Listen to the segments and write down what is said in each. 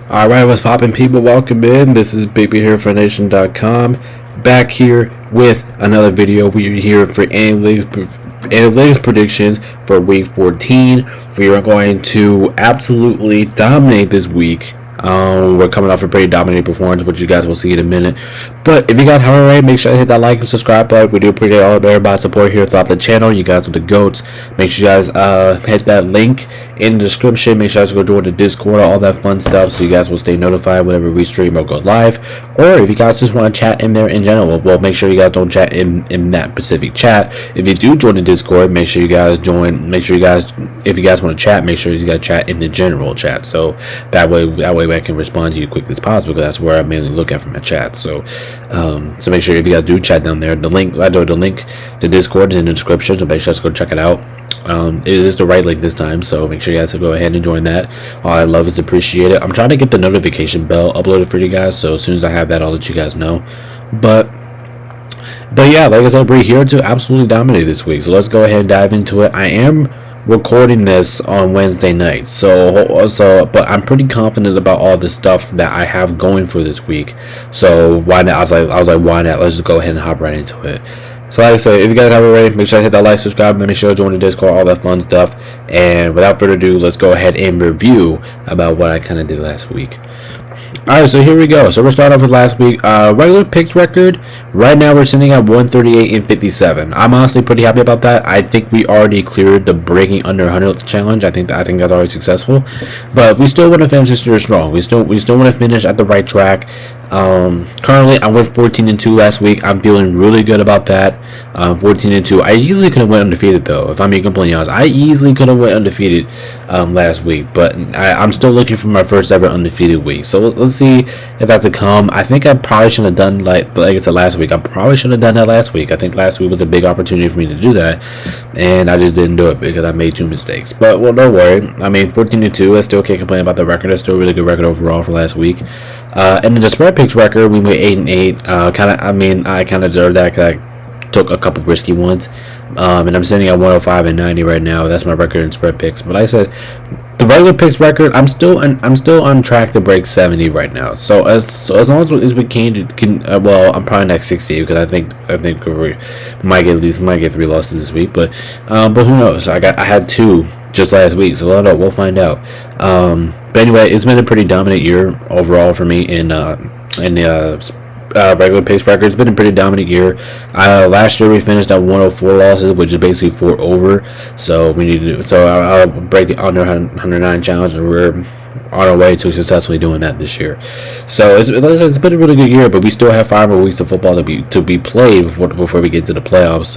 Alright, what's poppin', people? Welcome in. This is BigBeHereForNation.com, back here with another video. We're here for analytics predictions for week 14. We are going to absolutely dominate this week. We're coming off a pretty dominating performance, which you guys will see in a minute. But if you guys haven't already, make sure to hit that like and subscribe button. We do appreciate all of everybody's support here throughout the channel. You guys are the GOATs. Make sure you guys hit that link in the description. Make sure you guys go join the Discord, all that fun stuff, so you guys will stay notified whenever we stream or go live. Or if you guys just want to chat in there in general, well, make sure you guys don't chat in that specific chat. If you do join the Discord, make sure you guys join. Make sure you guys, if you guys want to chat, make sure you guys chat in the general chat. So that way I can respond to you as quickly as possible, because that's where I mainly look at for my chat. So make sure if you guys do chat down there, the link to Discord is in the description, so make sure you guys go check it out. It is the right link this time, so make sure you guys go ahead and join that. All I love is appreciated. I'm trying to get the notification bell uploaded for you guys, so as soon as I have that, I'll let you guys know. But yeah, like I said, we're here to absolutely dominate this week, so let's go ahead and dive into it. I am recording this on Wednesday night, but I'm pretty confident about all the stuff that I have going for this week. So why not? I was like, why not? Let's just go ahead and hop right into it. So like I said, if you guys haven't already, make sure to hit that like, subscribe, and make sure to join the Discord, all that fun stuff. And without further ado, let's go ahead and review about what I kind of did last week. Alright, so here we go. So we're starting off with last week. Regular picks record. Right now we're sitting at 138 and 57. I'm honestly pretty happy about that. I think we already cleared the breaking under 100 challenge. I think that's already successful. But we still want to finish this year strong. We still want to finish at the right track. Currently I went 14-2 last week. I'm feeling really good about that. 14-2. I easily could have went undefeated though, if I'm being completely honest. I easily could have went undefeated last week, but I'm still looking for my first ever undefeated week. So let's see if that's to come. I think I probably should have done like I said last week. I probably should have done that last week. I think last week was a big opportunity for me to do that, and I just didn't do it because I made 2 mistakes. But well, don't worry. I mean, 14-2. I still can't complain about the record. It's still a really good record overall for last week. And then the spread picks record, we made 8-8. I kind of deserved that because I took a couple risky ones. And I'm sitting at 105 and 90 right now. That's my record in spread picks. But like I said, the regular picks record, I'm still on track to break 70 right now. So as long as we can well, I'm probably next 60 because I think we might get 3 losses this week. But who knows? I had 2 just last week, so I don't know. We'll find out. But anyway, it's been a pretty dominant year overall for me in the regular pace record. It's been a pretty dominant year. Last year we finished at 104 losses, which is basically 4 over. So we need to do. So I'll break the under 109 challenge, and we're on our way to successfully doing that this year. So it's been a really good year, but we still have 5 more weeks of football to be played before we get to the playoffs.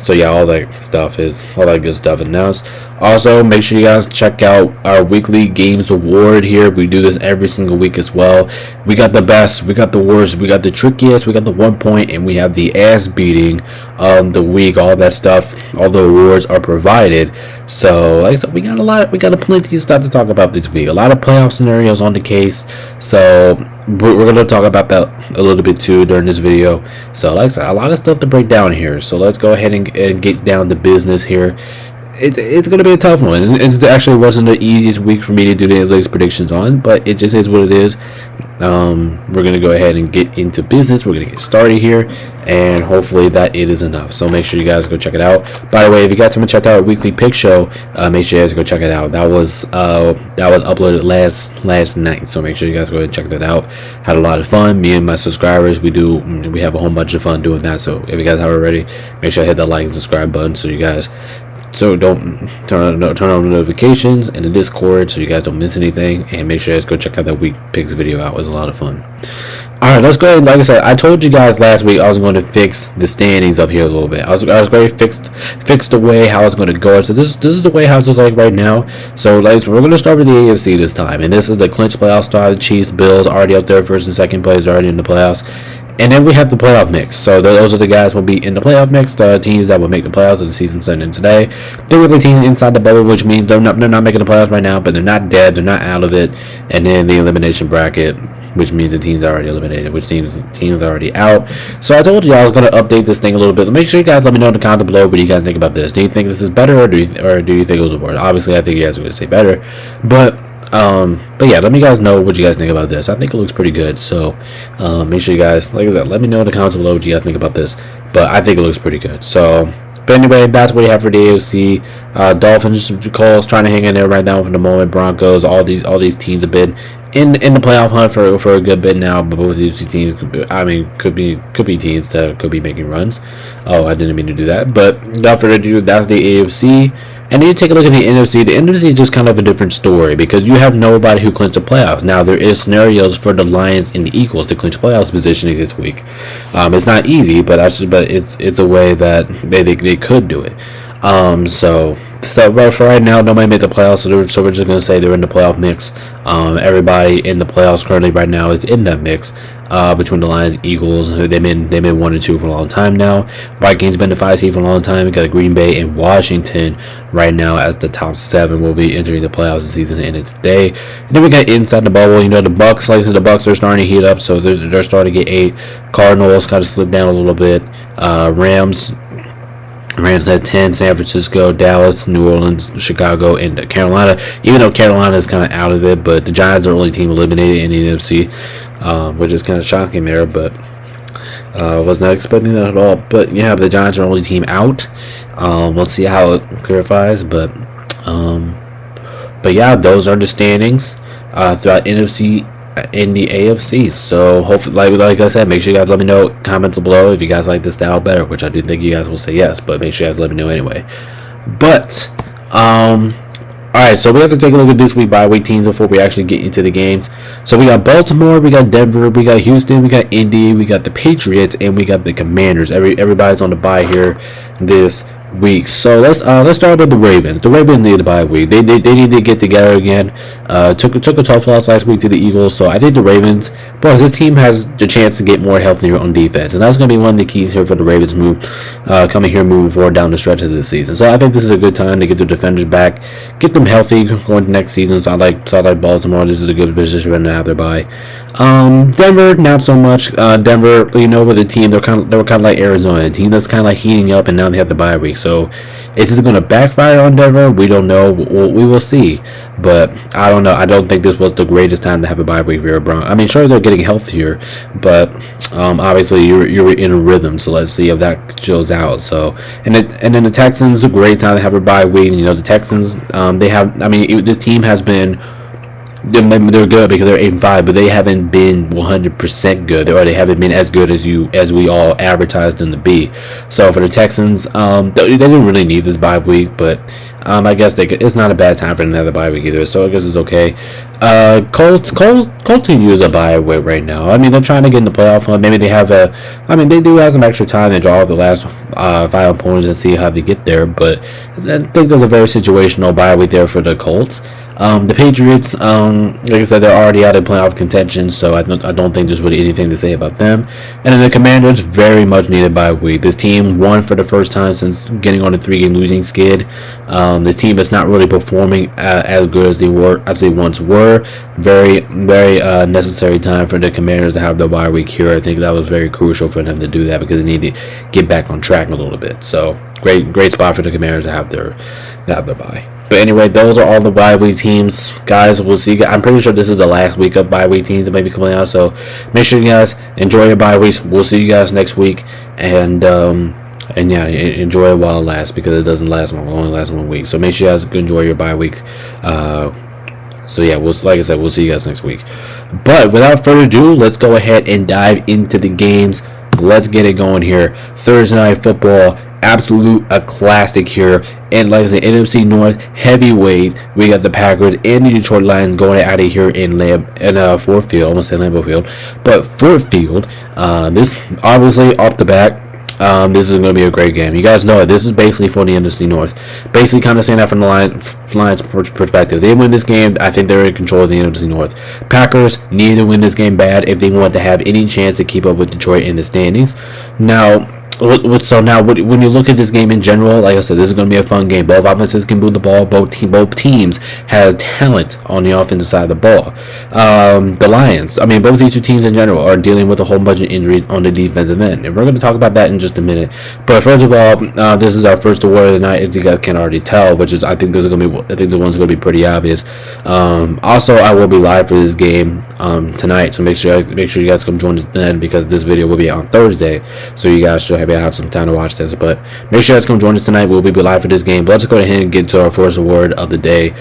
So yeah, all that good stuff announced. Also, make sure you guys check out our weekly games award here. We do this every single week as well. We got the best, we got the worst, we got the trickiest, we got the 1 point, and we have the ass beating of the week. All that stuff, all the awards are provided. So like I said, we got plenty of stuff to talk about this week. A lot of playoff scenarios on the case. So we're going to talk about that a little bit too during this video. So like I said, a lot of stuff to break down here. So let's go ahead and get down to business here. It's going to be a tough one. It actually wasn't the easiest week for me to do the analytics predictions on, but it just is what it is. We're going to go ahead and get into business. We're going to get started here, and hopefully that it is enough. So make sure you guys go check it out. By the way, if you guys haven't checked out our weekly pick show, make sure you guys go check it out. That was uploaded last night, so make sure you guys go ahead and check that out. Had a lot of fun. Me and my subscribers, we have a whole bunch of fun doing that. So if you guys haven't already, make sure to hit that like and subscribe button so don't turn on the notifications in the Discord so you guys don't miss anything, and make sure you guys go check out that week picks video out. It was a lot of fun. Alright, let's go ahead. Like I said, I told you guys last week I was going to fix the standings up here a little bit. I was going to fix the way how it's going to go. So this is the way how it's looking like right now. So like we're going to start with the AFC this time, and this is the clinch playoff start. The Chiefs, Bills already up there, first and second place, already in the playoffs. And then we have the playoff mix. So those are the guys who will be in the playoff mix. The teams that will make the playoffs of the season starting today. They're really teams inside the bubble, which means they're not making the playoffs right now, but they're not dead. They're not out of it. And then the elimination bracket, which means the teams are already eliminated, which teams are already out. So I told you I was going to update this thing a little bit. Make sure you guys let me know in the comments below what you guys think about this. Do you think this is better, or do you think it was worse? Obviously, I think you guys are going to say better. But But yeah, let me guys know what you guys think about this. I think it looks pretty good. So make sure you guys, like I said, let me know in the comments below what you guys think about this. But I think it looks pretty good. So, but anyway, that's what we have for the AFC. Dolphins, Colts trying to hang in there right now for the moment. Broncos, all these teams have been in the playoff hunt for a good bit now. But both of these teams, could be teams that could be making runs. Oh, I didn't mean to do that. But without further ado, that's the AFC. And then you take a look at the NFC. The NFC is just kind of a different story because you have nobody who clinched the playoffs. Now, there is scenarios for the Lions and the Eagles to clinch playoffs positioning this week. It's not easy, but it's a way that they could do it. So but for right now, nobody made the playoffs, so we're just gonna say they're in the playoff mix. Everybody in the playoffs currently right now is in that mix. Between the Lions, Eagles, they've been 1 and 2 for a long time now. Vikings been the 5 seed for a long time. We got Green Bay and Washington right now as the top 7 will be entering the playoffs this season and it's today. And then we got inside the bubble. You know, the Bucks, like I said, the Bucks are starting to heat up, so they're starting to get 8. Cardinals kind of slipped down a little bit. Rams at 10, San Francisco, Dallas, New Orleans, Chicago, and Carolina. Even though Carolina is kind of out of it, but the Giants are the only team eliminated in the NFC, which is kind of shocking there, but was not expecting that at all. But yeah, the Giants are the only team out. We'll see how it clarifies, but yeah, those are the standings throughout NFC in the AFC. So hopefully, like I said, make sure you guys let me know, comments below if you guys like this style better, which I do think you guys will say yes, but make sure you guys let me know anyway. But alright, so we have to take a look at this week bye week teams before we actually get into the games. So we got Baltimore, we got Denver, we got Houston, we got Indy, we got the Patriots, and we got the Commanders. Everybody's on the bye here this week. So let's start with the Ravens. The Ravens need a bye week. They need to get together again. Took a tough loss last week to the Eagles. So I think the Ravens, plus this team has the chance to get more healthier on defense, and that's going to be one of the keys here for the Ravens moving forward down the stretch of this season. So I think this is a good time to get the defenders back, get them healthy going to next season. So I like Baltimore. This is a good position for them to have their bye. Denver, not so much. Denver, you know, with the team, they were kind of like Arizona, a team that's kind of like heating up, and now they have the bye week. So is this going to backfire on Denver? We don't know. We will see. But I don't know. I don't think this was the greatest time to have a bye week for Brown. I mean, sure, they're getting healthier, but obviously you're in a rhythm. So let's see if that shows out. So and then the Texans, a great time to have a bye week. You know, the Texans, they have. I mean, this team has been. They're good because they're 8-5, but they haven't been 100% good, or they haven't been as good as we all advertised them to be. So for the Texans, they didn't really need this bye week, but I guess it's not a bad time for another bye week either. So I guess it's okay. Colts can use a bye week right now. I mean, they're trying to get in the playoff hunt. Maybe they have they do have some extra time to draw the last 5 opponents and see how they get there. But I think there's a very situational bye week there for the Colts. The Patriots, like I said, they're already out of playoff contention, so I don't think there's really anything to say about them. And then the Commanders, very much needed bye week. This team won for the first time since getting on a 3-game losing skid. This team is not really performing as good as they once were. Very, very necessary time for the Commanders to have the bye week here. I think that was very crucial for them to do that because they need to get back on track a little bit. So great spot for the Commanders to have their bye. But anyway, those are all the bye week teams, guys. We'll see. I'm pretty sure this is the last week of bye week teams that may be coming out. So make sure you guys enjoy your bye weeks. We'll see you guys next week, and yeah, enjoy it while it lasts because it doesn't last long. It only lasts 1 week. So make sure you guys enjoy your bye week. So yeah, like I said, we'll see you guys next week. But without further ado, let's go ahead and dive into the games. Let's get it going here. Thursday Night Football. Absolute a classic here, and like I said, NFC North heavyweight. We got the Packers and the Detroit Lions going out of here in Ford Field. I almost said Lambeau Field, but Ford Field. This obviously off the bat. This is going to be a great game. You guys know it. This is basically for the NFC North. Basically, kind of saying that from the Lions perspective. They win this game, I think they're in control of the NFC North. Packers need to win this game bad if they want to have any chance to keep up with Detroit in the standings. Now, So now, when you look at this game in general, like I said, this is going to be a fun game. Both offenses can move the ball. Both teams has talent on the offensive side of the ball. The Lions, I mean, both these two teams in general are dealing with a whole bunch of injuries on the defensive end, and we're going to talk about that in just a minute. But first of all, this is our first award of the night, as you guys can already tell, which is I think this is going to be the one's going to be pretty obvious. Also, I will be live for this game tonight, so make sure you guys come join us then, because this video will be on Thursday, so you guys should have some time to watch this. But make sure you guys come join us tonight. We'll be live for this game. But let's go ahead and get to our first award of the day.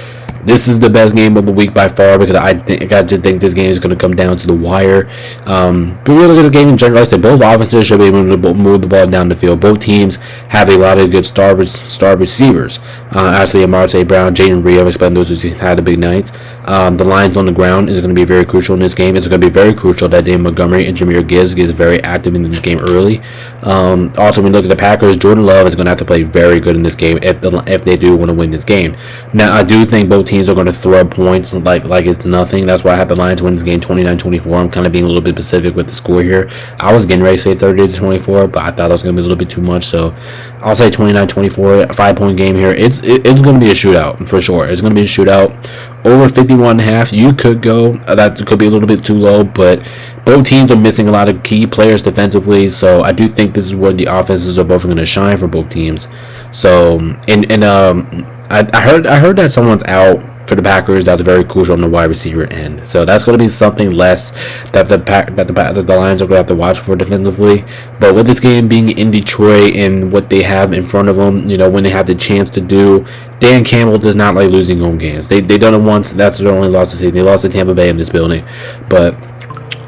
This is the best game of the week by far, because I just think this game is going to come down to the wire. But we look at the game in general. Like I said, both offenses should be able to move the ball down the field. Both teams have a lot of good star receivers. Actually, Amarte Brown, Jaden Reed, I've explained those who had the big nights. The Lions on the ground is going to be very crucial in this game. It's going to be very crucial that David Montgomery and Jahmyr Gibbs gets very active in this game early. Also, when we look at the Packers, Jordan Love is going to have to play very good in this game if they do want to win this game. Now, I do think both teams are going to throw points like it's nothing. That's why I have the Lions win this game 29-24. I'm kind of being a little bit specific with the score here. I was getting ready to say 30-24, but I thought it was going to be a little bit too much, so I'll say 29-24, a 5-point game here. It's going to be a shootout for sure. It's going to be a shootout. Over 51.5, you could go. That could be a little bit too low, but both teams are missing a lot of key players defensively, so I do think this is where the offenses are both going to shine for both teams. So, I heard that someone's out for the Packers. That's very crucial on the wide receiver end. So that's going to be something less that the Lions are going to have to watch for defensively. But with this game being in Detroit and what they have in front of them, when they have the chance to do, Dan Campbell does not like losing home games. They done it once. That's their only loss this season. They lost to Tampa Bay in this building. But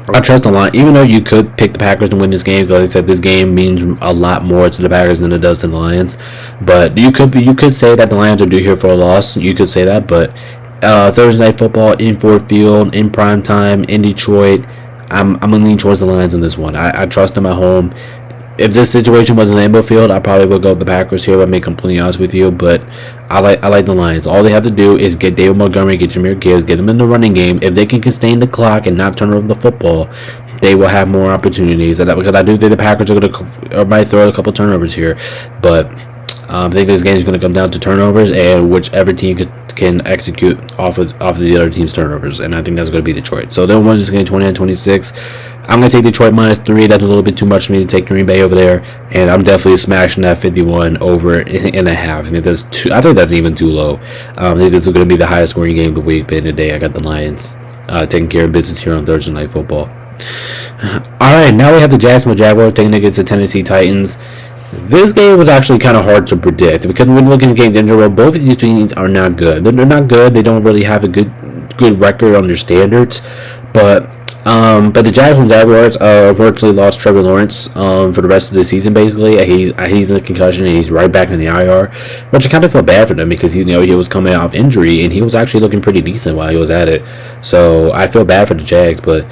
I trust the line, even though you could pick the Packers to win this game, because like I said, this game means a lot more to the Packers than it does to the Lions. But you could say that the Lions are due here for a loss. You could say that, but Thursday Night Football in Ford Field, in prime time, in Detroit, I'm gonna lean towards the Lions in this one. I trust them at home. If this situation was in Lambeau Field, I probably would go with the Packers here, if I'm being completely honest with you. But I like the Lions. All they have to do is get David Montgomery, get Jahmyr Gibbs, get them in the running game. If they can sustain the clock and not turn over the football, they will have more opportunities. Because I do think the Packers are going to might throw a couple turnovers here. But I think this game is going to come down to turnovers, and whichever team can execute off of the other team's turnovers. And I think that's going to be Detroit. So they'll win this game 29-26. I'm going to take Detroit -3. That's a little bit too much for me to take Green Bay over there. And I'm definitely smashing that 51 over and a half. I think that's even too low. I think this is going to be the highest scoring game of the week. But in the day, I got the Lions taking care of business here on Thursday Night Football. Alright, now we have the Jacksonville Jaguars taking against the Tennessee Titans. This game was actually kind of hard to predict, because when looking at games in general, both of these teams are not good. They're not good. They don't really have a good record on their standards. But the Jacksonville Jaguars virtually lost Trevor Lawrence for the rest of the season. Basically, he's in a concussion and he's right back in the IR, which I kind of feel bad for them, because he was coming off injury and he was actually looking pretty decent while he was at it. So I feel bad for the Jags. But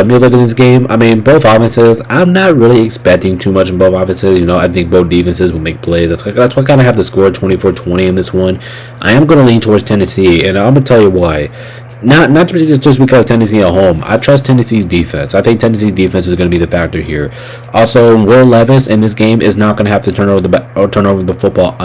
me looking at this game, I mean, both offenses, I'm not really expecting too much in both offenses. I think both defenses will make plays. That's why I kind of have the score 24-20 in this one. I am going to lean towards Tennessee, and I'm going to tell you why. Not just because Tennessee at home. I trust Tennessee's defense. I think Tennessee's defense is going to be the factor here. Also, Will Levis in this game is not going to have to turn over the football.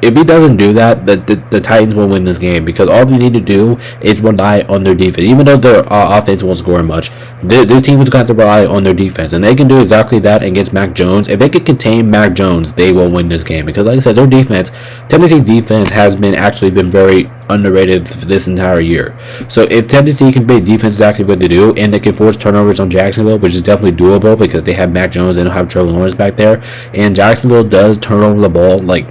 If he doesn't do that, the Titans will win this game, because all they need to do is rely on their defense. Even though their offense won't score much, this team is going to have to rely on their defense, and they can do exactly that against Mac Jones. If they can contain Mac Jones, they will win this game, because like I said, their defense, Tennessee's defense has been very underrated for this entire year. So if Tennessee can play defense exactly what they do, and they can force turnovers on Jacksonville, which is definitely doable because they have Mac Jones and don't have Trevor Lawrence back there, and Jacksonville does turn over the ball like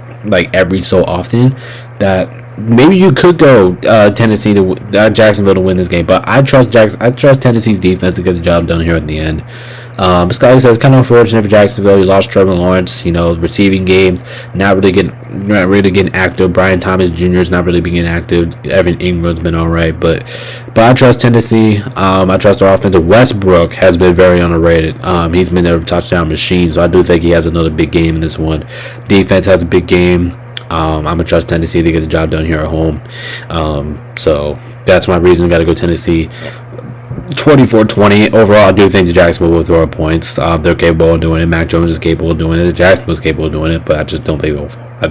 every so often, that maybe you could go Jacksonville to win this game. But I trust Tennessee's defense to get the job done here at the end. Scotty says, kind of unfortunate for Jacksonville. You lost Trevor Lawrence, receiving games, not really getting active. Brian Thomas Jr. is not really being active. Evan Ingram's been all right, but I trust Tennessee. I trust their offense. Westbrook has been very underrated. He's been their touchdown machine, so I do think he has another big game in this one. Defense has a big game. I'm going to trust Tennessee to get the job done here at home. So that's my reason. Got to go Tennessee. 24-20. Overall, I do think the Jacksonville will throw up points. They're capable of doing it. Mac Jones is capable of doing it. The Jacksonville is capable of doing it, but I just don't think they'll. I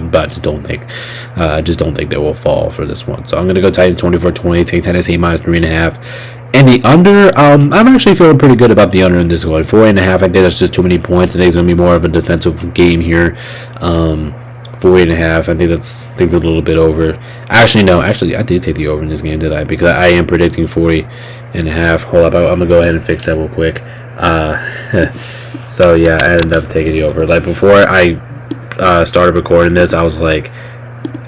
just don't think they will fall for this one. So I'm gonna go Titans 24-20. Take Tennessee minus 3.5. And the under, I'm actually feeling pretty good about the under in this one. 4.5. I think that's just too many points. I think it's gonna be more of a defensive game here. 4.5. I think that's a little bit over. Actually, no. Actually, I did take the over in this game, did I? Because I am predicting 40.5. Hold up, I'm gonna go ahead and fix that real quick. So yeah, I ended up taking the over. Like before I started recording this, I was like,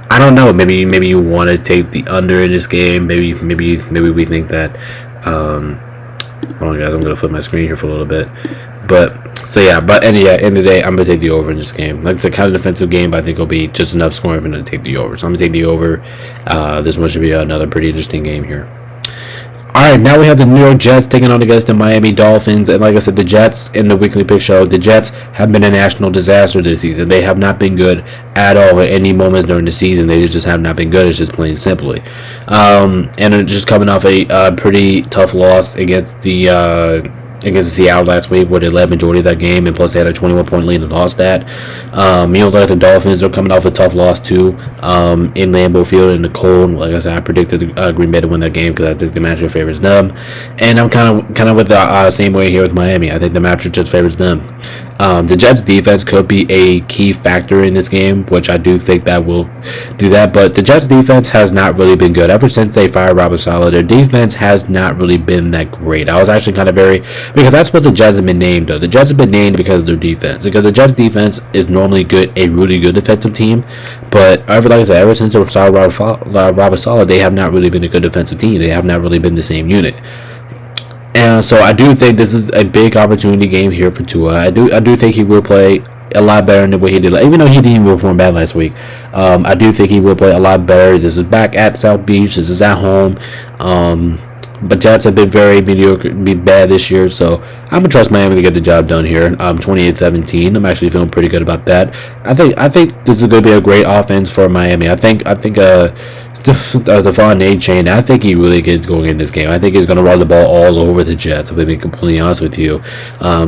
I don't know. Maybe you want to take the under in this game. Maybe we think that. Hold on, guys. I'm gonna flip my screen here for a little bit. But so yeah, but end of the day, I'm gonna take the over in this game. Like it's a kind of defensive game, but I think it'll be just enough scoring for me to take the over. So I'm gonna take the over. This one should be another pretty interesting game here. Alright, now we have the New York Jets taking on against the Miami Dolphins. And like I said, the Jets in the weekly pick show, the Jets have been a national disaster this season. They have not been good at all at any moments during the season. They just have not been good. It's just plain simply. And they're just coming off a pretty tough loss against the Seattle last week, where they led majority of that game, and plus they had a 21-point lead and lost that. Like the Dolphins are coming off a tough loss too, in Lambeau Field in the cold. Like I said, I predicted Green Bay to win that game because I think the matchup favors them, and I'm kind of with the same way here with Miami. I think the matchup just favors them. The Jets defense could be a key factor in this game, which I do think that will do that. But the Jets defense has not really been good ever since they fired Robert Saleh. Their defense has not really been that great. I was actually kind of because that's what the Jets have been named though. The Jets have been named because of their defense. Because the Jets defense is normally a really good defensive team. But like I said, ever since they fired Robert Saleh, they have not really been a good defensive team. They have not really been the same unit. And so I do think this is a big opportunity game here for Tua. I do think he will play a lot better than what he did. Even though he didn't perform bad last week, I do think he will play a lot better. This is back at South Beach. This is at home. But Jets have been very mediocre, bad this year. So I'm gonna trust Miami to get the job done here. 28-17. I'm actually feeling pretty good about that. I think this is gonna be a great offense for Miami. I think Devon Achane, I think he really gets going in this game. I think he's going to run the ball all over the Jets, if I'm being completely honest with you.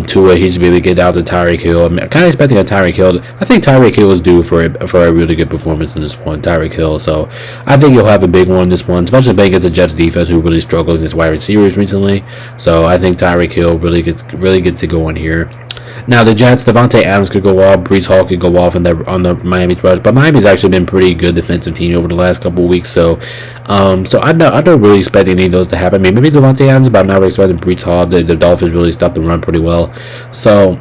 Tua, he should be able to get out to Tyreek Hill. I'm kind of expecting a Tyreek Hill. I think Tyreek Hill is due for a really good performance in this one, Tyreek Hill. So I think he'll have a big one in this one, especially playing against the Jets defense, who really struggled against wide receivers recently. So I think Tyreek Hill really gets to go in here. Now the Jets, Devontae Adams could go off, Breece Hall could go off on the Miami rush, but Miami's actually been pretty good defensive team over the last couple of weeks. So I don't really expect any of those to happen. I mean, maybe Devontae Adams, but I'm not really expecting Breece Hall. The Dolphins really stopped the run pretty well. So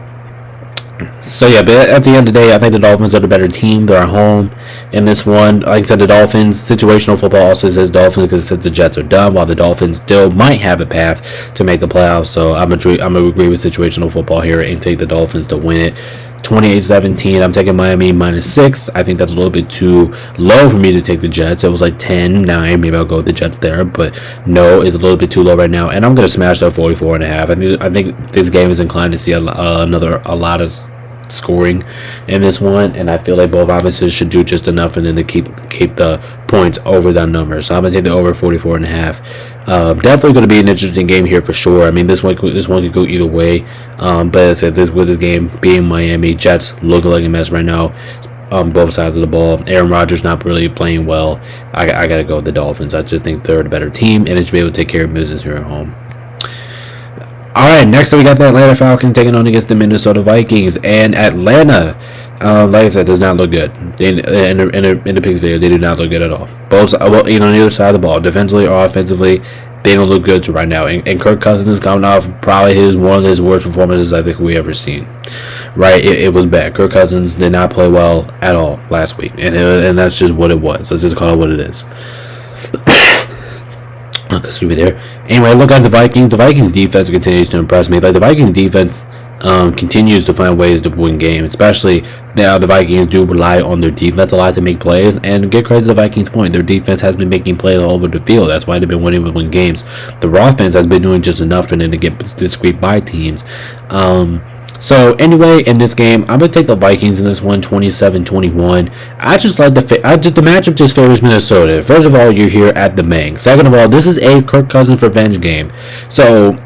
yeah, but at the end of the day, I think the Dolphins are the better team. They're at home in this one. Like I said, the Dolphins, situational football also says Dolphins because it said the Jets are done, while the Dolphins still might have a path to make the playoffs. So I'm gonna agree with situational football here and take the Dolphins to win it. 28-17. I'm taking Miami -6. I think that's a little bit too low for me to take the Jets. It was like 10-9. Maybe I'll go with the Jets there, but no, it's a little bit too low right now. And I'm gonna smash that 44.5. I think this game is inclined to see a lot of scoring in this one, and I feel like both offenses should do just enough and then to keep the points over that number. So I'm gonna take the over 44.5. Definitely going to be an interesting game here for sure. I mean, this one could go either way. But as I said, with this game being Miami, Jets looking like a mess right now on both sides of the ball. Aaron Rodgers not really playing well. I got to go with the Dolphins. I just think they're the better team, and they should be able to take care of business here at home. All right, next up we got the Atlanta Falcons taking on against the Minnesota Vikings, and Atlanta, like I said, does not look good. In the picks video, they do not look good at all. Both, on either side of the ball, defensively or offensively, they don't look good right now. And Kirk Cousins is coming off probably one of his worst performances I think we ever seen. Right, it was bad. Kirk Cousins did not play well at all last week, and that's just what it was. Let's just call it what it is. Excuse me there. Anyway, look at the Vikings. The Vikings defense continues to impress me. Like the Vikings defense continues to find ways to win games, especially now the Vikings do rely on their defense a lot to make plays, and get credit to the Vikings point. Their defense has been making plays all over the field. That's why they've been winning games. The raw offense has been doing just enough for them to squeak by teams. So anyway, in this game, I'm gonna take the Vikings in this one, 27-21. I just like the matchup just favors Minnesota. First of all, you're here at the Bank. Second of all, this is a Kirk Cousins revenge game. So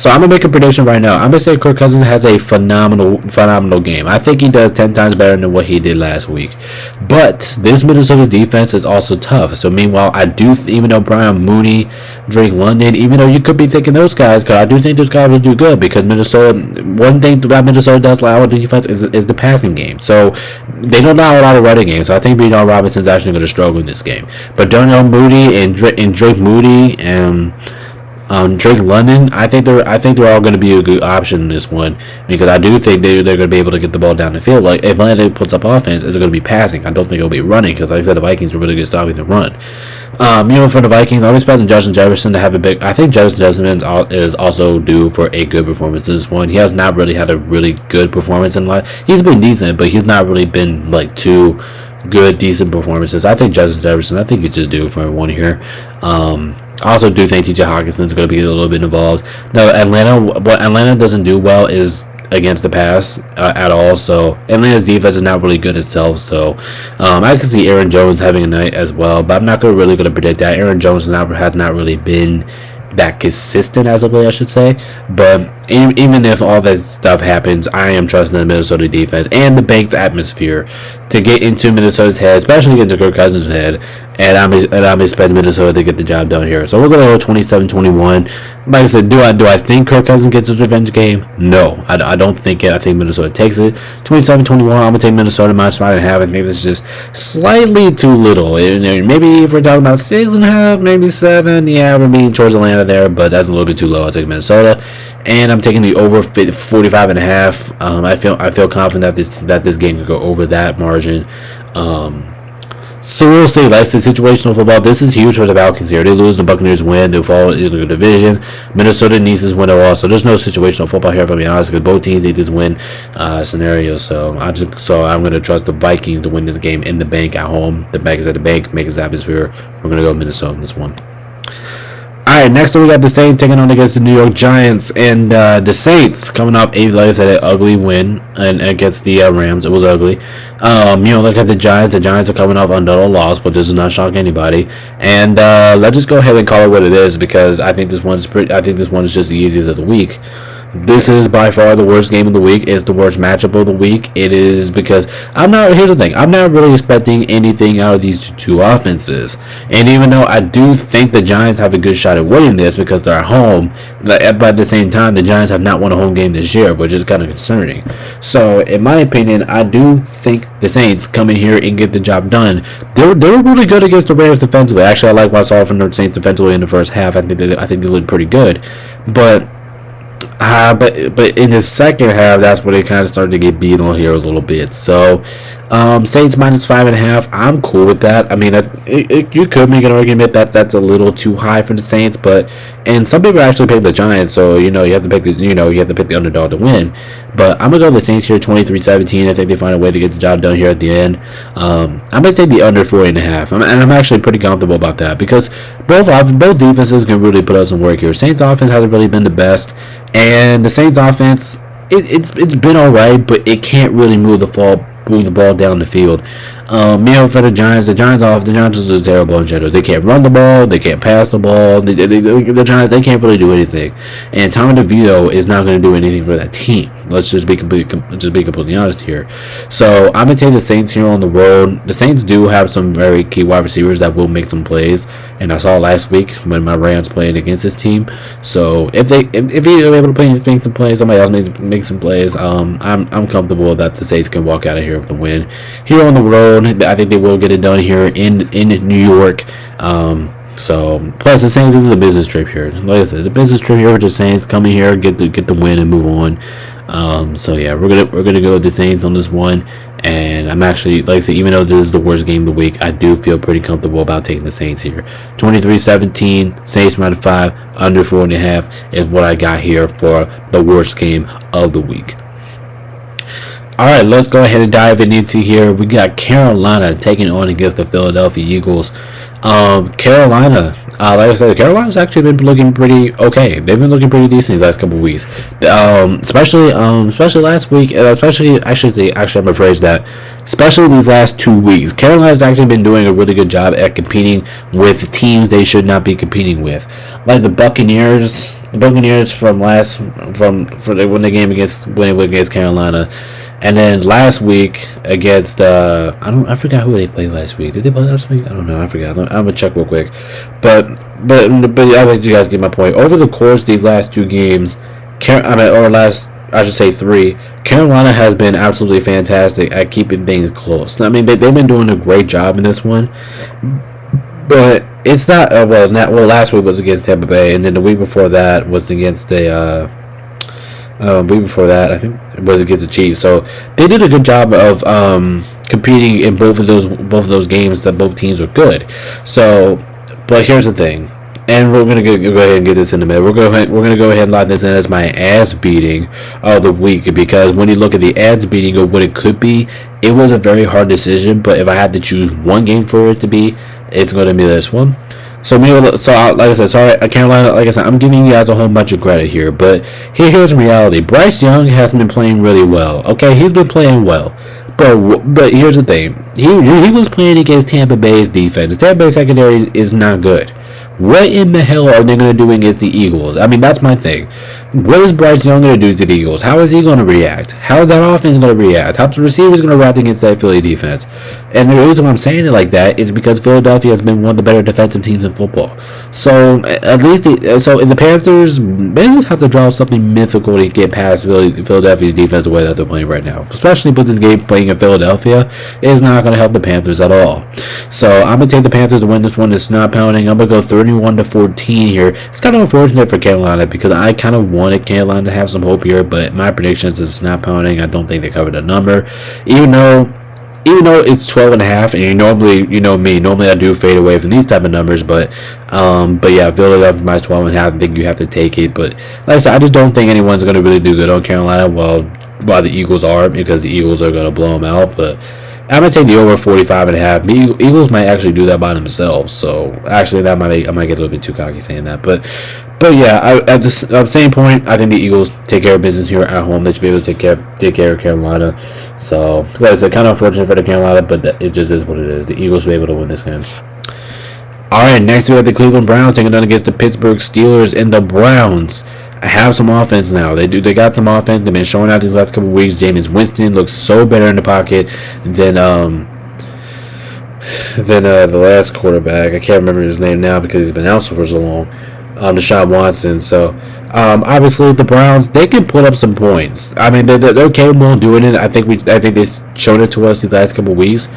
I'm gonna make a prediction right now. I'm gonna say Kirk Cousins has a phenomenal game. I think he does 10 times better than what he did last week. But this Minnesota defense is also tough. So meanwhile, I do, even though Brian Mooney, Drake London, even though you could be thinking those guys, because I do think those guys will do good, because Minnesota, one thing that Minnesota does allow the defense is the passing game. So they don't allow a lot of running games. So I think Bijan Robinson's actually going to struggle in this game. But Darnell Mooney and Drake Moody and Drake London, I think they're all going to be a good option in this one, because I do think they're going to be able to get the ball down the field. Like, if Atlanta puts up offense, it's going to be passing. I don't think it'll be running, because like I said, the Vikings are really good at stopping the run. For the Vikings, I'm expecting Justin Jefferson to have a big. I think Justin Jefferson is also due for a good performance in this one. He has not really had a really good performance in life. He's been decent, but he's not really been like too good, decent performances. I think Justin Jefferson, I think he's just due for one here. I also do think TJ Hawkinson is going to be a little bit involved. No, what Atlanta doesn't do well is against the pass at all. So Atlanta's defense is not really good itself. So I can see Aaron Jones having a night as well, but I'm not really going to predict that. Aaron Jones has not really been that consistent as of late, I should say. But even if all that stuff happens, I am trusting the Minnesota defense and the Bank's atmosphere to get into Minnesota's head, especially into Kirk Cousins' head. And I'm expecting Minnesota to get the job done here. So we're going to go 27-21. Like I said, do I think Kirk Cousins gets his revenge game? No, I don't think it. I think Minnesota takes it. 27-21. I'm going to take Minnesota minus 5.5. I think that's just slightly too little. Maybe if we're talking about 6.5, maybe 7. Yeah, we're being towards Atlanta there, but that's a little bit too low. I'll take Minnesota. And I'm taking the over 45.5. I feel confident that this game could go over that margin. So we'll see. That's the situational football. This is huge for the Falcons here. They lose, the Buccaneers win. They fall in the division. Minnesota needs this win overall. So there's no situational football here, if I'm being honest, because both teams need this win scenario. So I'm going to trust the Vikings to win this game in the Bank at home. The Bank is at the Bank. Make his atmosphere. We're going to go Minnesota in this one. Alright, next up we got the Saints taking on against the New York Giants, and the Saints coming off like I said, an ugly win and against the Rams. It was ugly. Look at the Giants. The Giants are coming off another loss, but this does not shock anybody. And let's just go ahead and call it what it is, because I think this one is just the easiest of the week. This is by far the worst game of the week. It's the worst matchup of the week. It is because here's the thing. I'm not really expecting anything out of these two offenses. And even though I do think the Giants have a good shot at winning this because they're at home, but at the same time, the Giants have not won a home game this year, which is kind of concerning. So, in my opinion, I do think the Saints come in here and get the job done. They were really good against the Rams defensively. Actually, I like what I saw from the Saints defensively in the first half. I think they looked pretty good. But in the second half, that's where they kind of started to get beat on here a little bit. So, Saints minus 5.5. I'm cool with that. I mean, you could make an argument that that's a little too high for the Saints, and some people actually pick the Giants. So you have to pick the underdog to win. But I'm gonna go with the Saints here, 23-17. I think they find a way to get the job done here at the end. I'm gonna take the under 40.5, and I'm actually pretty comfortable about that because both defenses can really put out some work here. Saints offense hasn't really been the best, and the Saints offense it's been alright, but it can't really move the ball down the field. For the Giants is just terrible in general. They can't run the ball, they can't pass the ball. The Giants, they can't really do anything. And Tommy DeVito is not going to do anything for that team. Let's just be completely honest here. So I'm gonna take the Saints here on the road. The Saints do have some very key wide receivers that will make some plays, and I saw last week when my Rams played against this team. So if you're able to make some plays, somebody else make some plays. I'm comfortable that the Saints can walk out of here with the win. Here on the road, I think they will get it done here in New York. So plus the Saints, this is a business trip here. Like I said, the business trip here with the Saints, coming here, get the win and move on. So yeah, we're gonna go with the Saints on this one. And I'm actually, like I said, even though this is the worst game of the week, I do feel pretty comfortable about taking the Saints here. 23-17, Saints minus 5, under 4.5 is what I got here for the worst game of the week. Alright, let's go ahead and dive into here. We got Carolina taking on against the Philadelphia Eagles. Carolina, like I said, Carolina's actually been looking pretty okay. They've been looking pretty decent these last couple of weeks, especially last week. Especially, actually, I'm gonna phrase that. Especially these last 2 weeks, Carolina's actually been doing a really good job at competing with teams they should not be competing with, like the Buccaneers. The Buccaneers from when they game against Carolina. And then last week against I forgot who they played last week. Did they play last week? I don't know. I forgot. I'm gonna check real quick. But I think you guys get my point. Over the course of these last 2 games, I should say 3. Carolina has been absolutely fantastic at keeping things close. I mean, they've been doing a great job in this one, but it's not. Last week was against Tampa Bay, and then the week before that was against week before that, I think it was against the Chiefs. So they did a good job of competing in both of those games. That both teams were good. So, but here's the thing, and we're gonna go ahead and get this in a minute. We're gonna go ahead and lock this in as my ass beating of the week, because when you look at the ass beating of what it could be, it was a very hard decision. But if I had to choose one game for it to be, it's going to be this one. So like I said, sorry, Carolina. Like I said, I'm giving you guys a whole bunch of credit here, but here's the reality. Bryce Young has been playing really well. Okay, he's been playing well, but here's the thing. He was playing against Tampa Bay's defense. The Tampa Bay secondary is not good. What in the hell are they going to do against the Eagles? I mean, that's my thing. What is Bryce Young going to do to the Eagles? How is he going to react? How is that offense going to react? How the receivers going to react against that Philly defense? And the reason why I'm saying it like that is because Philadelphia has been one of the better defensive teams in football. So at least the Panthers may have to draw something mythical to get past Philadelphia's defense the way that they're playing right now. Especially with this game playing in Philadelphia, it is not going to help the Panthers at all. So I'm going to take the Panthers to win this one. It's not pounding. I'm going to go 31-14 here. It's kind of unfortunate for Carolina because I kind of wanted Carolina to have some hope here, but my predictions is it's not pounding. I don't think they covered the number, even though it's 12.5, and normally I do fade away from these type of numbers, but yeah, Philadelphia minus 12.5, I think you have to take it. But like I said, I just don't think anyone's going to really do good on Carolina while the Eagles are, because the Eagles are going to blow them out. But I'm going to take the over 45.5. The Eagles might actually do that by themselves. So actually, I might get a little bit too cocky saying that, but yeah, at the same point, I think the Eagles take care of business here at home. They should be able to take care of Carolina. So it's kind of unfortunate for the Carolina, but it just is what it is. The Eagles will be able to win this game. All right, next we have the Cleveland Browns taking on against the Pittsburgh Steelers, and the Browns have some offense now. They got some offense. They've been showing out these last couple of weeks. Jameis Winston looks so better in the pocket than the last quarterback. I can't remember his name now because he's been out for so long. Deshaun Watson. So obviously the Browns, they can put up some points. I mean, they're capable of doing it. I think they've shown it to us these last couple of weeks.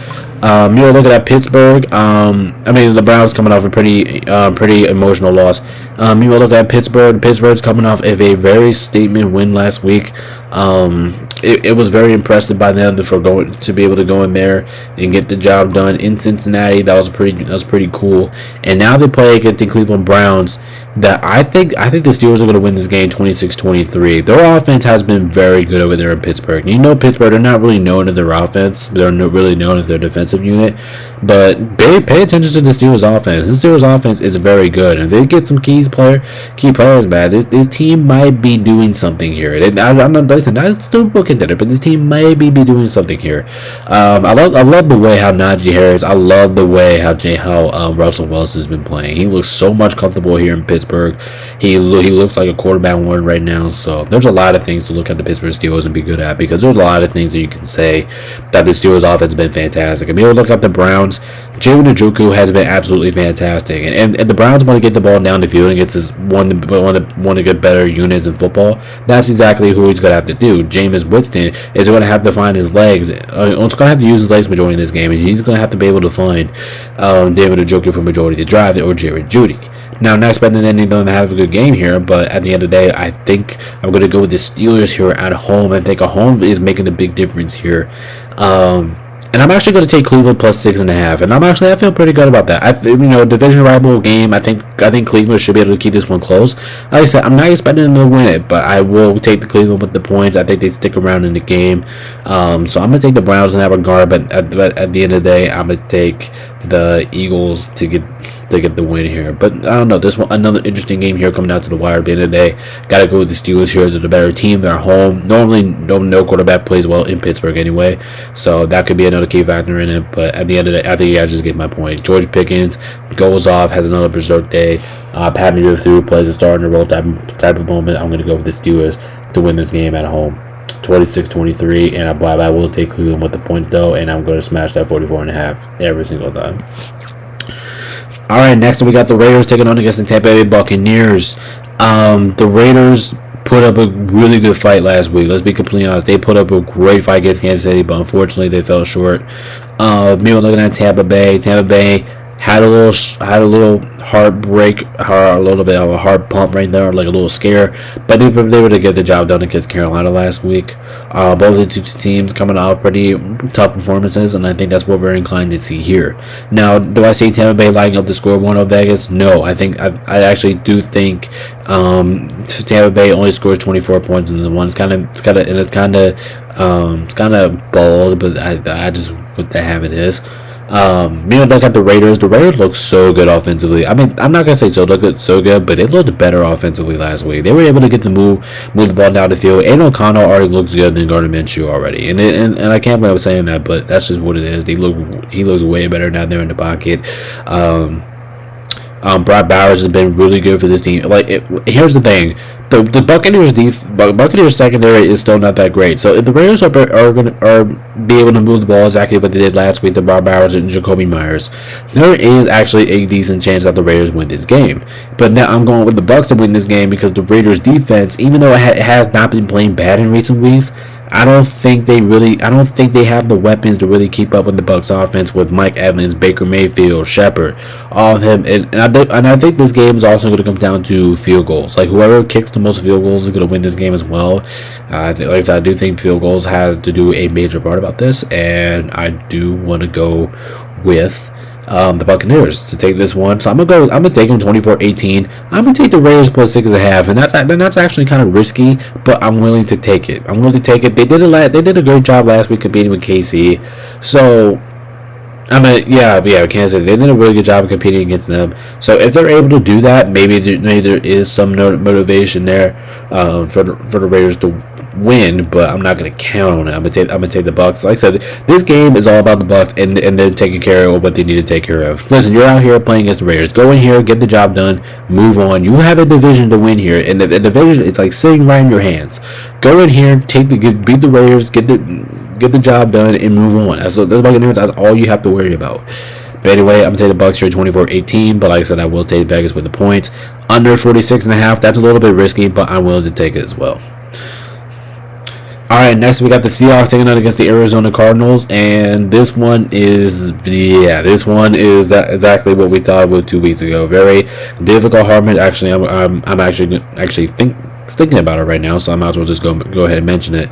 You're looking at Pittsburgh. I mean, the Browns coming off a pretty emotional loss. You were looking at Pittsburgh. Pittsburgh's coming off of a very statement win last week. It was very impressive by them to be able to go in there and get the job done in Cincinnati. That was pretty cool. And now they play against the Cleveland Browns. That I think the Steelers are going to win this game 26-23. Their offense has been very good over there in Pittsburgh. You know, Pittsburgh, they're not really known for their offense. They're really known as their defensive unit. But pay attention to the Steelers offense. The Steelers offense is very good. And if they get some key players back, this team might be doing something here. I'm not still looking at it, but this team might be doing something here. I love the way how Najee Harris. I love the way how Russell Wilson has been playing. He looks so much comfortable here in Pittsburgh. He looks like a quarterback one right now. So there's a lot of things to look at the Pittsburgh Steelers and be good at, because there's a lot of things that you can say that the Steelers offense has been fantastic. And be able to look at the Browns. Jalen Njoku has been absolutely fantastic, and the Browns want to get the ball down the field against this one of the better units in football. That's exactly who he's going to have to do. Jameis Winston is going to have to find his legs. He's going to have to use his legs majority of this game, and he's going to have to be able to find David Njoku for majority of the drive, or Jerry Jeudy. Now, not expecting anyone to have a good game here, but at the end of the day, I think I'm going to go with the Steelers here at home. I think a home is making the big difference here. And I'm actually going to take Cleveland plus 6.5. And I feel pretty good about that. Division rival game. I think Cleveland should be able to keep this one close. Like I said, I'm not expecting them to win it, but I will take the Cleveland with the points. I think they stick around in the game. So I'm going to take the Browns in that regard. But at the end of the day, I'm going to take the Eagles to get the win here. But I don't know. This one, another interesting game here coming down to the wire. At the end of the day, got to go with the Steelers here. They're the better team. They're home. Normally, no quarterback plays well in Pittsburgh anyway. So that could be another key factor in it. But at the end of the day, I think you guys just get my point. George Pickens goes off, has another berserk day. Pat McAfee plays a star in the role type of moment. I'm going to go with the Steelers to win this game at home. 26-23, and I will take Cleveland with the points though, and I'm going to smash that 44.5 every single time. All right, next we got the Raiders taking on against the Tampa Bay Buccaneers. The Raiders put up a really good fight last week. Let's be completely honest. They put up a great fight against Kansas City, but unfortunately they fell short. Me looking at Tampa Bay had a little heartbreak, a little bit of a heart pump right there, like a little scare. But they were able to get the job done against Carolina last week. Both of the two teams coming off pretty tough performances, and I think that's what we're inclined to see here. Now, do I see Tampa Bay lining up the scoreboard of Vegas? No, I actually do think Tampa Bay only scores 24 points in the one. It's kind of bold, but I just what the habit is. Look at the Raiders. The Raiders look so good offensively. I mean, I'm not gonna say so good, but they looked better offensively last week. They were able to get the move the ball down the field. Aiden O'Connell already looks good than Gardner Minshew already, and I can't believe I'm saying that, but that's just what it is. He looks way better down there in the pocket. Brock Bowers has been really good for this team. Here's the thing: the Buccaneers secondary is still not that great. So if the Raiders are be able to move the ball exactly what they did last week, the Brock Bowers and Jacoby Myers, there is actually a decent chance that the Raiders win this game. But now I'm going with the Bucs to win this game because the Raiders defense, even though it has not been playing bad in recent weeks, I don't think they have the weapons to really keep up with the Bucs offense with Mike Evans, Baker Mayfield, Shepard, all of them, and I think this game is also going to come down to field goals. Like whoever kicks the most field goals is going to win this game as well. I do think field goals has to do a major part about this, and I do want to go with the Buccaneers to take this one. So I'm gonna take them 24-18. I'm gonna take the Raiders plus 6.5, and that's actually kind of risky, but I'm willing to take it. They did a great job last week competing with KC. So Kansas City. They did a really good job of competing against them. So if they're able to do that, maybe there is some motivation there for the Raiders to win, but I'm not going to count on it. I'm gonna take the Bucs. Like I said, this game is all about the Bucs and them taking care of what they need to take care of. Listen, you're out here playing against the Raiders. Go in here, get the job done, move on. You have a division to win here, and the division, it's like sitting right in your hands. Go in here, beat the Raiders, get the job done, and move on. That's all you have to worry about. But anyway, I'm going to take the Bucs here 24-18, but like I said, I will take Vegas with the points. Under 46.5, that's a little bit risky, but I'm willing to take it as well. Alright, next we got the Seahawks taking on against the Arizona Cardinals, and this one is exactly what we thought it would 2 weeks ago. Very difficult, hard match. Actually, I'm actually thinking about it right now, so I might as well just go ahead and mention it.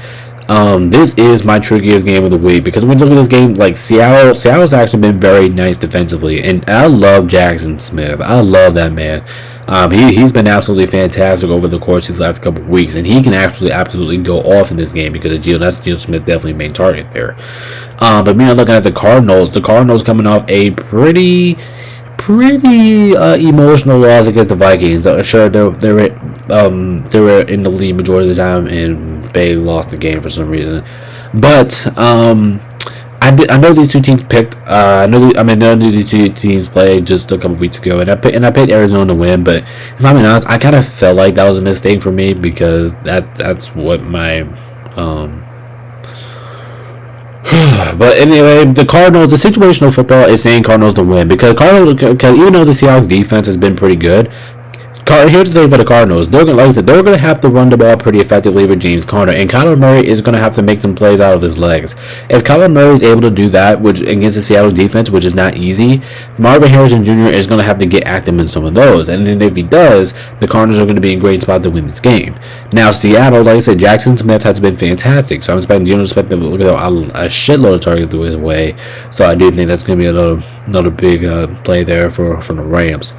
This is my trickiest game of the week because when you look at this game, like Seattle's actually been very nice defensively, and I love Jackson Smith. I love that man. He's been absolutely fantastic over the course of these last couple of weeks, and he can absolutely go off in this game because that's Geno Smith definitely main target there. But me looking at the Cardinals coming off a pretty emotional loss against the Vikings. Sure, they were in the lead majority of the time, and they lost the game for some reason. But I know these two teams picked. I knew these two teams played just a couple weeks ago, and I picked Arizona to win. But if I'm being honest, I kind of felt like that was a mistake for me because that's what my But anyway, the situational football is saying Cardinals to win because even though the Seahawks defense has been pretty good, Here's the thing for the Cardinals. They're gonna, like I said, they're going to have to run the ball pretty effectively with James Conner, and Kyler Murray is going to have to make some plays out of his legs. If Kyler Murray is able to do that, which against the Seattle defense, which is not easy, Marvin Harrison Jr. is going to have to get active in some of those. And then if he does, the Cardinals are going to be in great spot to win this game. Now Seattle, like I said, Jackson Smith has been fantastic, so I'm expecting a shitload of targets to his way. So I do think that's going to be another big play there for the Rams.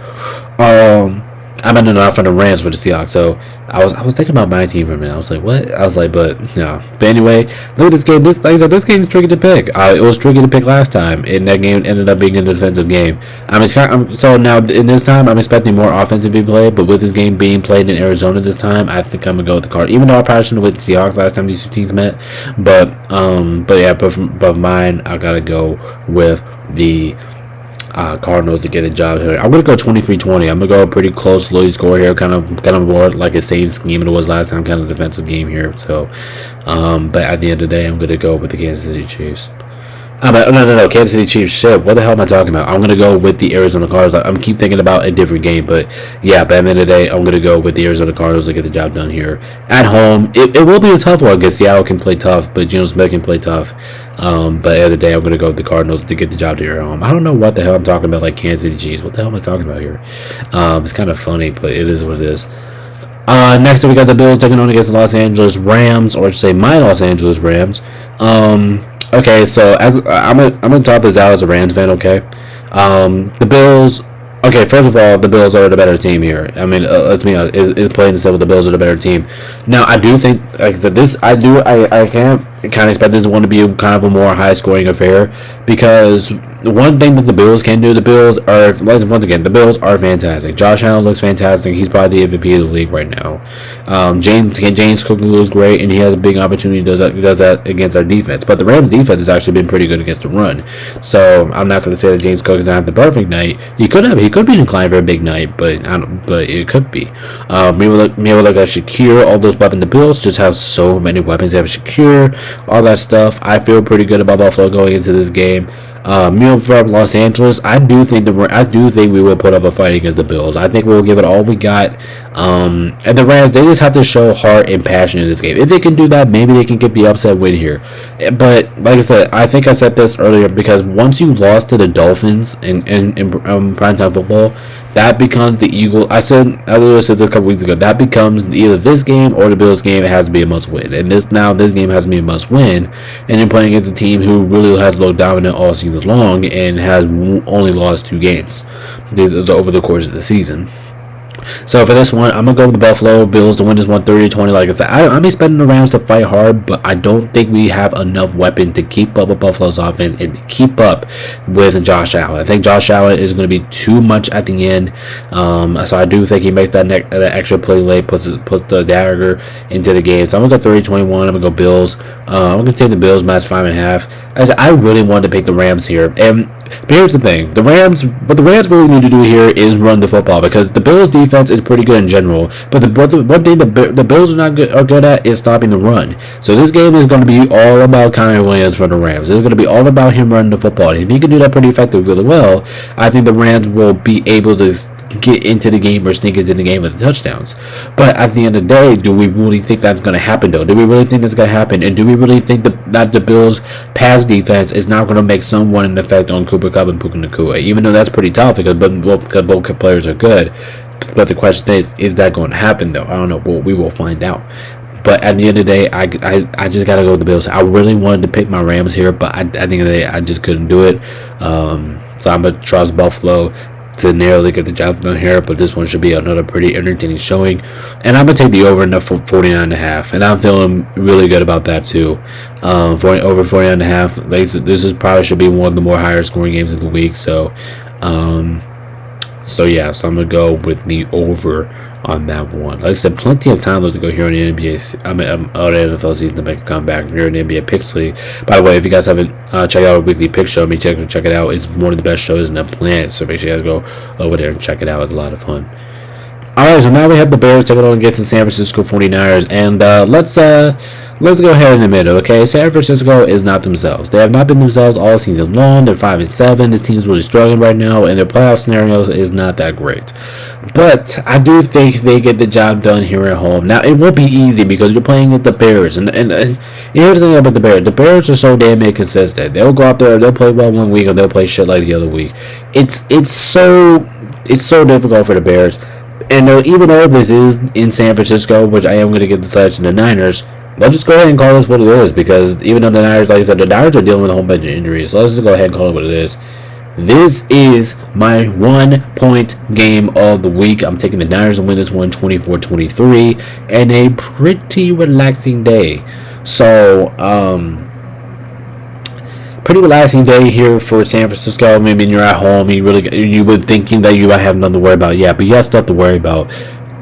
I meant not for the Rams, for the Seahawks. So I was thinking about my team for a minute. I was like, what? I was like, but no. But anyway, look at this game. Like I said, this game is tricky to pick. It was tricky to pick last time, and that game ended up being a defensive game. So now in this time, I'm expecting more offense to be played. But with this game being played in Arizona this time, I think I'm gonna go with the Cardinals. Even though I probably shouldn't have with the Seahawks last time these two teams met, but mine, I gotta go with the Cardinals to get the job here. I'm gonna go 23-20. I'm gonna go pretty close, low score here, kind of more like a same scheme it was last time, kind of defensive game here. So, but at the end of the day, I'm gonna go with the Kansas City Chiefs. No, Kansas City Chiefs. Shit, what the hell am I talking about? I'm gonna go with the Arizona Cardinals. I'm keep thinking about a different game, but yeah. But at the end of the day, I'm gonna go with the Arizona Cardinals to get the job done here at home. It will be a tough one because Seattle can play tough, but Geno Smith can play tough. But at the end of the day, I'm gonna go with the Cardinals to get the job here at home. I don't know what the hell I'm talking about, like Kansas City Chiefs. What the hell am I talking about here? It's kind of funny, but it is what it is. Next up, we got the Bills taking on against the Los Angeles Rams, or I should say my Los Angeles Rams. Okay, so as I'm gonna talk this out as a Rams fan. Okay, the Bills. Okay, first of all, the Bills are the better team here. I mean, let's be honest. It's plain and simple. The Bills are the better team. Now, I do think, like I said, I can kind of expect this one to be kind of a more high-scoring affair because one thing that the Bills can do, the Bills are fantastic. Josh Allen looks fantastic. He's probably the MVP of the league right now. James Cook looks great, and he has a big opportunity. Does that against our defense. But the Rams' defense has actually been pretty good against the run. So I'm not going to say that James Cook is not have the perfect night. He could be inclined for a big night, but it could be. Maybe look at Shakir. All those weapons. The Bills just have so many weapons. They have Shakir, all that stuff. I feel pretty good about Buffalo going into this game. For Los Angeles, I do think we will put up a fight against the Bills. I think we'll give it all we got. And the Rams, they just have to show heart and passion in this game. If they can do that, maybe they can get the upset win here. But like I said, I think I said this earlier because once you lost to the Dolphins in primetime football, that becomes the Eagles. I literally said this a couple weeks ago. That becomes either this game or the Bills game. It has to be a must win. And this game has to be a must win. And you're playing against a team who really has looked dominant all season long and has only lost 2 games over the course of the season. So for this one, I'm going to go with the Buffalo Bills to win this one 30-20. Like I said, I'm expecting the Rams to fight hard, but I don't think we have enough weapons to keep up with Buffalo's offense and to keep up with Josh Allen. I think Josh Allen is going to be too much at the end. So I do think he makes that extra play late, puts the dagger into the game. So I'm going to go 30-21. I'm going to go Bills. I'm going to take the Bills match 5.5. I really wanted to pick the Rams here. But here's the thing. What the Rams really need to do here is run the football because the Bills defense is pretty good in general. But the one thing the Bills are good at is stopping the run. So this game is going to be all about Connor Williams for the Rams. It's going to be all about him running the football. And if he can do that pretty effectively really well, I think the Rams will be able to get into the game or sneak into the game with the touchdowns. But at the end of the day, do we really think that's going to happen though? Do we really think that's going to happen? And do we really think that the Bills pass defense is not going to make somewhat an effect on Cooper Kupp and Puka Nacua? Even though that's pretty tough because both players are good. But the question is that going to happen though? I don't know. We will find out. But at the end of the day, I just got to go with the Bills. I really wanted to pick my Rams here, but at the end of the day, I just couldn't do it. So I'm going to trust Buffalo to narrowly get the job done here, but this one should be another pretty entertaining showing. And I'm going to take the over in the 49.5, and I'm feeling really good about that too. Over 49.5. This is probably should be one of the more higher scoring games of the week. So I'm gonna go with the over on that one. Like I said, plenty of time left to go here on the NBA. The NFL season to make a comeback here in the NBA Picks League. By the way, if you guys haven't checked out our weekly pick show, check it out. It's one of the best shows in the planet. So make sure you guys go over there and check it out. It's a lot of fun. Alright, so now we have the Bears taking on against the San Francisco 49ers, and let's go ahead in the middle, okay? San Francisco is not themselves. They have not been themselves all season long. They're 5-7. This team is really struggling right now, and their playoff scenarios is not that great. But I do think they get the job done here at home. Now, it won't be easy because you're playing with the Bears, and here's the thing about the Bears. The Bears are so damn inconsistent. They'll go out there, they'll play well one week, and they'll play shit like the other week. It's so difficult for the Bears. And even though this is in San Francisco, which I am going to give the sledge to the Niners, let's just go ahead and call this what it is. Because even though the Niners, like I said, the Niners are dealing with a whole bunch of injuries. So let's just go ahead and call it what it is. This is my 1-point game of the week. I'm taking the Niners to win this one 24-23. And a pretty relaxing day. So, pretty relaxing day here for San Francisco. Maybe you're at home, you were thinking that you might have nothing to worry about. Yeah, but you have stuff to worry about.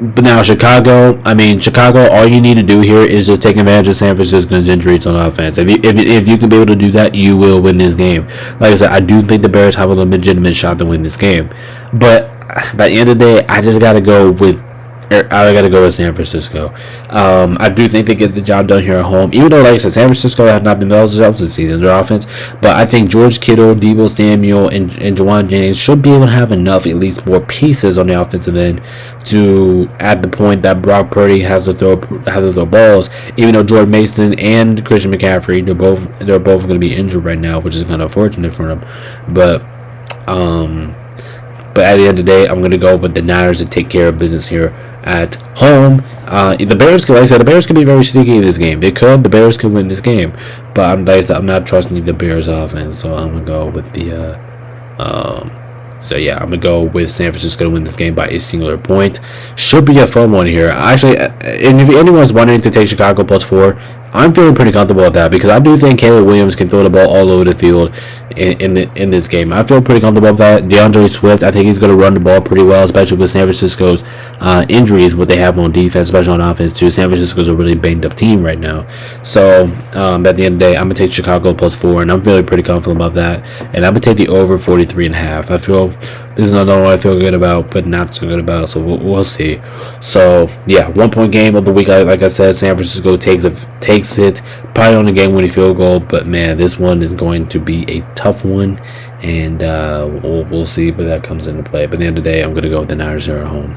But now Chicago, all you need to do here is just take advantage of San Francisco's injuries on offense. If you can be able to do that, you will win this game. Like I said, I do think the Bears have a legitimate shot to win this game. But by the end of the day, I got to go with San Francisco. I do think they get the job done here at home. Even though, like I said, San Francisco have not been themselves this season, their offense. But I think George Kittle, Deebo Samuel, and Juwan Jennings should be able to have enough, at least more pieces on the offensive end to, at the point that Brock Purdy has to throw balls. Even though Jordan Mason and Christian McCaffrey, they're both going to be injured right now, which is kind of unfortunate for them. But at the end of the day, I'm going to go with the Niners to take care of business here at home. The Bears, like I said, the Bears could be very sneaky in this game. The Bears could win this game, but I'm not trusting the Bears offense, so I'm gonna go with I'm gonna go with San Francisco to win this game by a singular point. Should be a fun one here. Actually, and if anyone's wanting to take Chicago +4, I'm feeling pretty comfortable with that because I do think Caleb Williams can throw the ball all over the field in this game. I feel pretty comfortable with that. DeAndre Swift, I think he's going to run the ball pretty well, especially with San Francisco's injuries, what they have on defense, especially on offense too. San Francisco's a really banged up team right now. So at the end of the day, I'm going to take Chicago +4, and I'm feeling pretty comfortable about that. And I'm going to take the over 43.5. I feel this is another one I feel good about, but not so good about. So we'll see. So yeah, 1-point game of the week. Like I said, San Francisco takes it probably on the game-winning field goal, but man, this one is going to be a tough one, and we'll see where that comes into play. But at the end of the day, I'm going to go with the Niners here at home.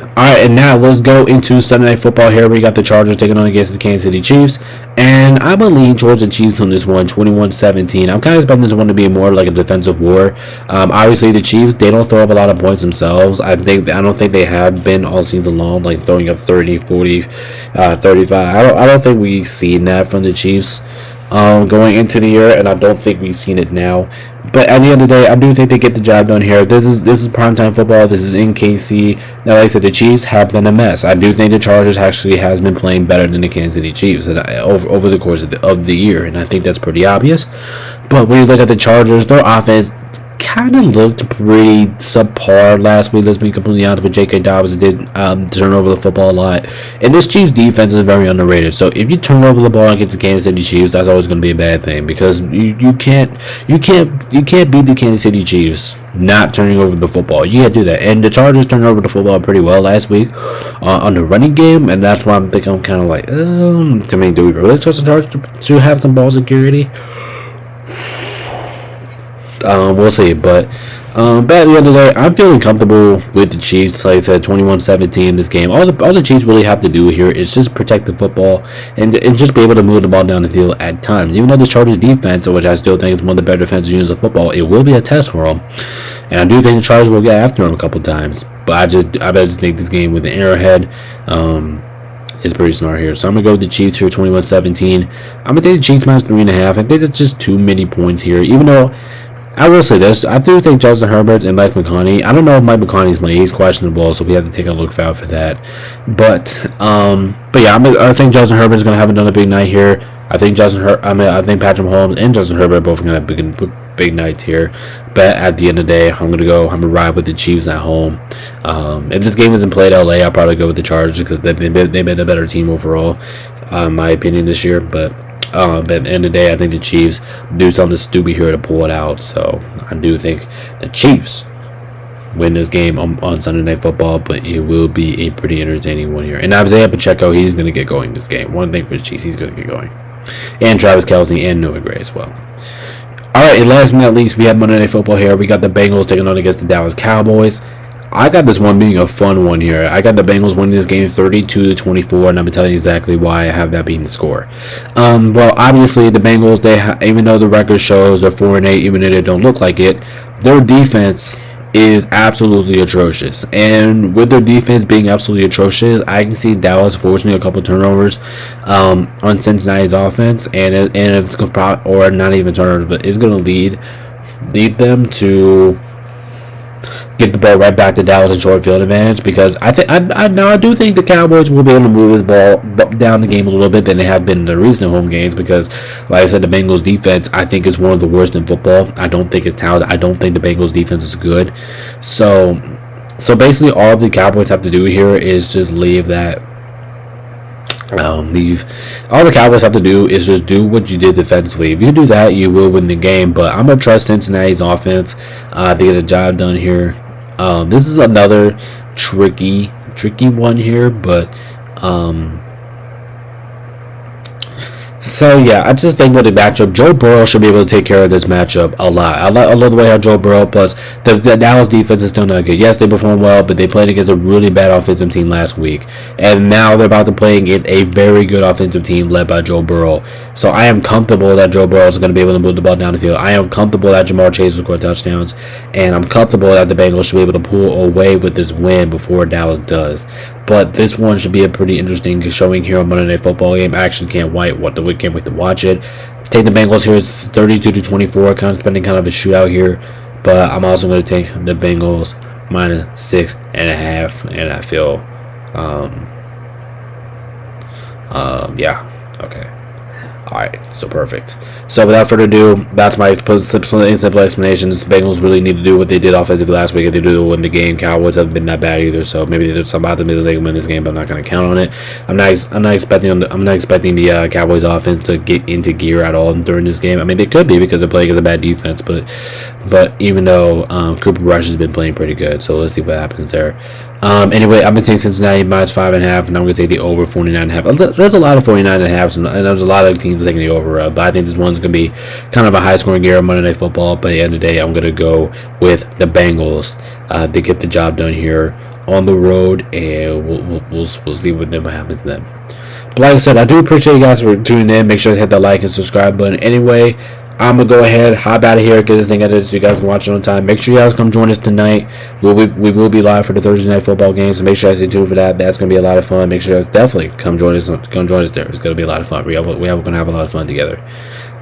Alright, and now let's go into Sunday Night Football here. We got the Chargers taking on against the Kansas City Chiefs. And I'm going to lean towards the Chiefs on this one, 21-17. I'm kind of expecting this one to be more like a defensive war. Obviously, the Chiefs, they don't throw up a lot of points themselves. I don't think they have been all season long, like throwing up 30, 40, 35. I don't think we've seen that from the Chiefs going into the year, and I don't think we've seen it now. But at the end of the day, I do think they get the job done here. This is primetime football. This is in KC. Now, like I said, the Chiefs have been a mess. I do think the Chargers actually has been playing better than the Kansas City Chiefs over the course of the year, and I think that's pretty obvious. But when you look at the Chargers, their offense kind of looked pretty subpar last week. Let's be completely honest with J.K. Dobbins. Did turn over the football a lot, and this Chiefs defense is very underrated. So if you turn over the ball against the Kansas City Chiefs, that's always going to be a bad thing because you can't beat the Kansas City Chiefs not turning over the football. You can't do that. And the Chargers turned over the football pretty well last week on the running game, and that's why I'm kind of like, to me, do we really trust the Chargers to have some ball security? We'll see, but at the end of the day, I'm feeling comfortable with the Chiefs. Like I said, 21-17 in this game. All the Chiefs really have to do here is just protect the football and just be able to move the ball down the field at times. Even though the Chargers defense, which I still think is one of the better defensive units of football, it will be a test for them. And I do think the Chargers will get after them a couple times. But I just think this game with the Arrowhead is pretty smart here. So I'm going to go with the Chiefs here, 21-17. I'm going to take the Chiefs -3.5. I think that's just too many points here. Even though I will say this, I do think Justin Herbert and Mike McCartney, I don't know if Mike McCartney's playing, he's questionable, so we have to take a look out for that. But yeah, I think Justin Herbert's going to have another big night here. I think Patrick Mahomes and Justin Herbert are both going to have big nights here. But at the end of the day, I'm going to ride with the Chiefs at home. If this game isn't played at LA, I'll probably go with the Chargers because they've been a better team overall, in my opinion, this year. But at the end of the day, I think the Chiefs do something stupid here to pull it out. So I do think the Chiefs win this game on Sunday Night Football, but it will be a pretty entertaining one here. And Isaiah Pacheco, he's going to get going this game. One thing for the Chiefs, he's going to get going. And Travis Kelce and Noah Gray as well. All right, and last but not least, we have Monday Night Football here. We got the Bengals taking on against the Dallas Cowboys. I got this one being a fun one here. I got the Bengals winning this game 32-24, and I'm gonna tell you exactly why I have that being the score. Well, obviously the Bengals, even though the record shows they're 4-8, even though they don't look like it, their defense is absolutely atrocious. And with their defense being absolutely atrocious, I can see Dallas forcing a couple turnovers on Cincinnati's offense, and it's gonna or not even turnovers, but it's gonna lead them to get the ball right back to Dallas and short field advantage, because I do think the Cowboys will be able to move the ball down the game a little bit than they have been in the recent home games, because like I said, the Bengals defense I think is one of the worst in football. I don't think it's talented. I don't think the Bengals defense is good. So basically all the Cowboys have to do here is just leave that all the Cowboys have to do is just do what you did defensively. If you do that, you will win the game. But I'm gonna trust Cincinnati's offense to get the job done here. This is another tricky one here, but so yeah, I just think with the matchup, Joe Burrow should be able to take care of this matchup a lot. I love the way how Joe Burrow, plus the Dallas defense is still not good. Yes, they performed well, but they played against a really bad offensive team last week, and now they're about to play against a very good offensive team led by Joe Burrow. So I am comfortable that Joe Burrow is going to be able to move the ball down the field. I am comfortable that Jamar Chase will score touchdowns, and I'm comfortable that the Bengals should be able to pull away with this win before Dallas does. But this one should be a pretty interesting showing here on Monday Night Football game. I actually can't wait to watch it. Take the Bengals here 32-24, kind of spending kind of a shootout here. But I'm also going to take the Bengals minus 6.5, and I feel, yeah, okay. Alright, so perfect. So without further ado, that's my simple explanations. Bengals really need to do what they did offensively last week if they do to win the game. Cowboys haven't been that bad either, so maybe there's some optimism they can win this game, but I'm not going to count on it. I'm not expecting the Cowboys offense to get into gear at all during this game. I mean, they could be because they're playing against a bad defense, but even though Cooper Rush has been playing pretty good, so let's see what happens there. Anyway, I'm going to take Cincinnati minus 5.5, and I'm going to take the over 49.5. There's a lot of 49.5s, and there's a lot of teams taking the over, but I think this one's going to be kind of a high-scoring game on Monday Night Football. But at the end of the day, I'm going to go with the Bengals to get the job done here on the road, and we'll see what happens then. But like I said, I do appreciate you guys for tuning in. Make sure to hit that like and subscribe button. Anyway, I'm going to go ahead, hop out of here, get this thing edited so you guys can watch it on time. Make sure you guys come join us tonight. We will be live for the Thursday Night Football game, so make sure you stay tuned for that. That's going to be a lot of fun. Make sure you guys definitely come join us there. It's going to be a lot of fun. We're going to have a lot of fun together.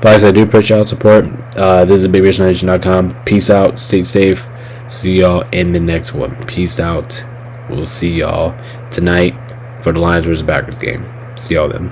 But like I said, I do appreciate y'all support. This is BabyHearFoundation.com. Peace out. Stay safe. See y'all in the next one. Peace out. We'll see y'all tonight for the Lions vs. Packers game. See y'all then.